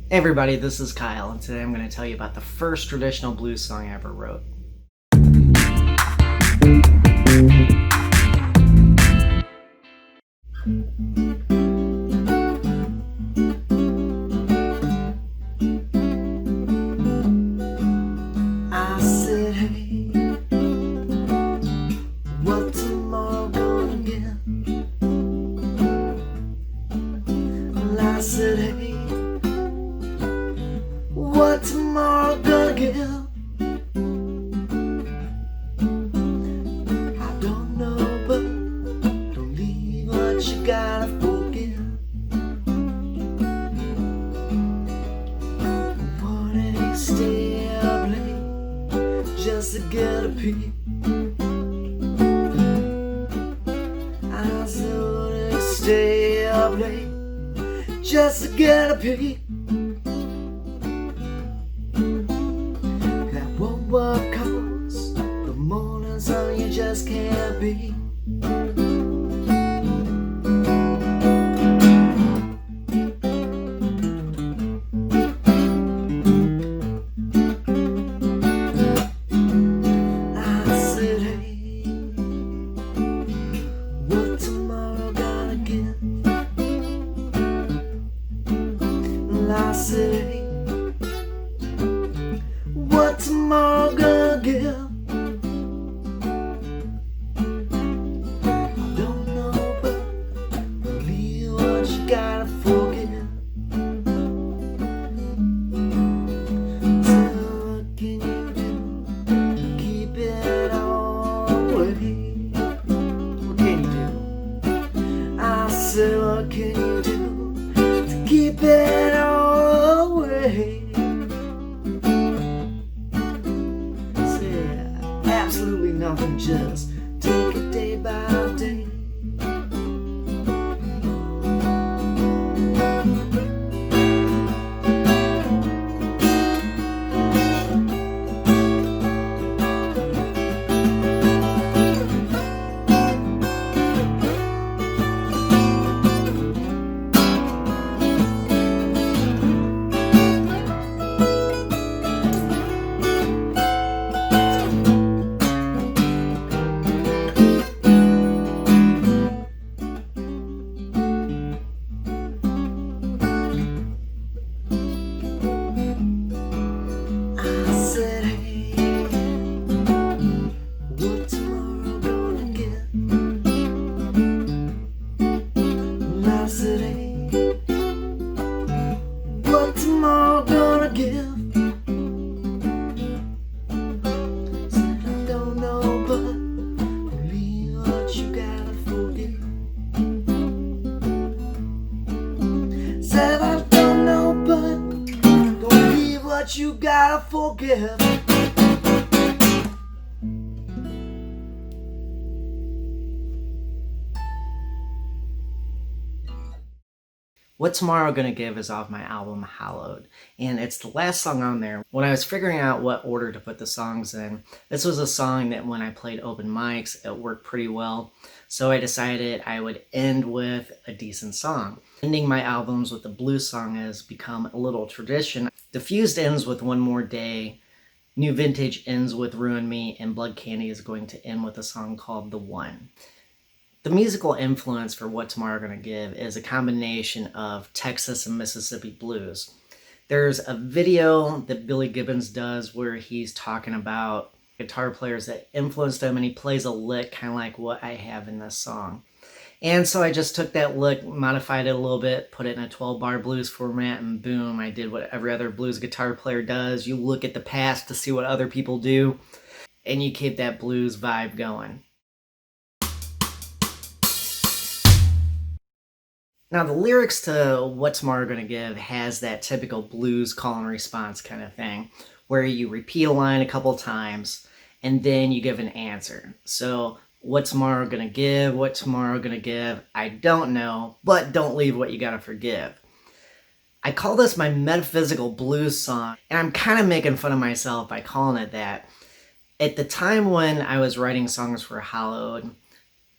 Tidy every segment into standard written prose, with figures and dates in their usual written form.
Hey everybody, this is Kyle, and today I'm going to tell you about the first traditional blues song I ever wrote. I said, hey, what tomorrow gonna get? Well, I said, hey, what tomorrow gonna give? I don't know, but don't leave what you gotta forgive. Wouldn't he stay up late just to get a peek? I said, wouldn't he stay up late just to get a peek? That won't work, 'cause the morning sun you just can't be. I said, hey, what tomorrow gonna get? Well, I said, hey, what tomorrow gonna give? I don't know, but believe what you gotta forgive. So what can you do to keep it all away? What can you do? I said, what can you do to keep it all away? Absolutely nothing, just take it day by day. What tomorrow gonna give? Said I don't know, but believe what you gotta forgive. Said I don't know, but don't believe what you gotta forgive. What Tomorrow Gonna Give is off my album Hallowed, and it's the last song on there. When I was figuring out what order to put the songs in, this was a song that when I played open mics, it worked pretty well, so I decided I would end with a decent song. Ending my albums with a blues song has become a little tradition. Diffused ends with One More Day, New Vintage ends with Ruin Me, and Blood Candy is going to end with a song called The One. The musical influence for What Tomorrow Gonna Give is a combination of Texas and Mississippi blues. There's a video that Billy Gibbons does where he's talking about guitar players that influenced him, and he plays a lick kind of like what I have in this song. And so I just took that lick, modified it a little bit, put it in a 12-bar blues format, and boom, I did what every other blues guitar player does. You look at the past to see what other people do, and you keep that blues vibe going. Now, the lyrics to What Tomorrow Gonna Give has that typical blues call and response kind of thing, where you repeat a line a couple times, and then you give an answer. So, what tomorrow gonna give? What tomorrow gonna give? I don't know, but don't leave what you gotta forgive. I call this my metaphysical blues song, and I'm kind of making fun of myself by calling it that. At the time when I was writing songs for Hallowed,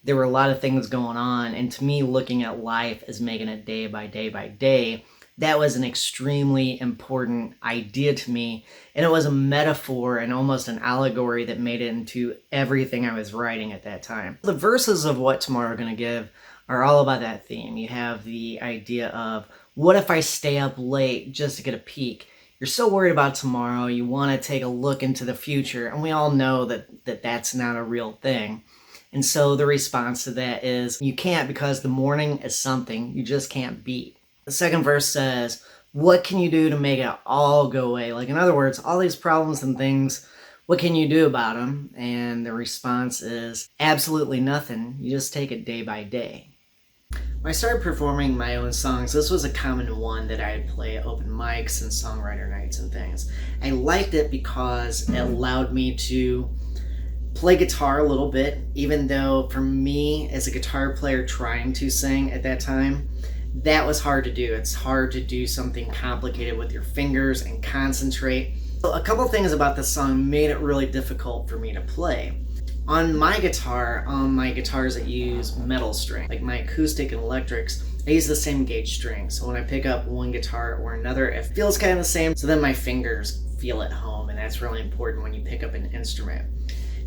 there were a lot of things going on, and to me, looking at life as making it day by day by day, that was an extremely important idea to me. And it was a metaphor and almost an allegory that made it into everything I was writing at that time. The verses of What Tomorrow Gonna Give are all about that theme. You have the idea of, what if I stay up late just to get a peek? You're so worried about tomorrow, you want to take a look into the future, and we all know that that's not a real thing. And so the response to that is, you can't, because the morning is something you just can't beat. The second verse says, what can you do to make it all go away? Like, in other words, all these problems and things, what can you do about them? And the response is, absolutely nothing. You just take it day by day. When I started performing my own songs, this was a common one that I'd play at open mics and songwriter nights and things. I liked it because it allowed me to play guitar a little bit, even though for me, as a guitar player trying to sing at that time, that was hard to do. It's hard to do something complicated with your fingers and concentrate. So a couple things about this song made it really difficult for me to play. On my guitars that use metal string, like my acoustic and electrics, I use the same gauge string. So when I pick up one guitar or another, it feels kind of the same. So then my fingers feel at home, and that's really important when you pick up an instrument.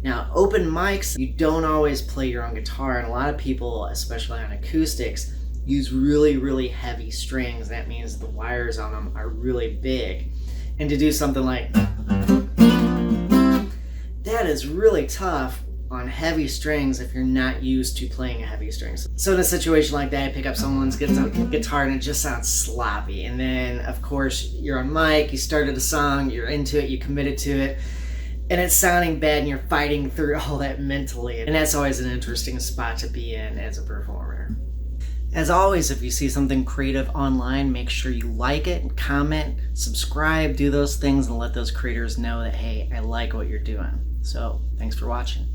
Now, open mics, you don't always play your own guitar, and a lot of people, especially on acoustics, use really, really heavy strings. That means the wires on them are really big. And to do something like that is really tough on heavy strings if you're not used to playing a heavy string. So in a situation like that, I pick up someone's guitar and it just sounds sloppy. And then, of course, you're on mic, you started a song, you're into it, you committed to it, and it's sounding bad and you're fighting through all that mentally. And that's always an interesting spot to be in as a performer. As always, if you see something creative online, make sure you like it, comment, subscribe, do those things, and let those creators know that, hey, I like what you're doing. So, thanks for watching.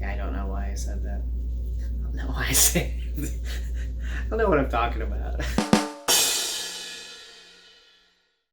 I don't know why I said that. I don't know why I say it. I don't know what I'm talking about.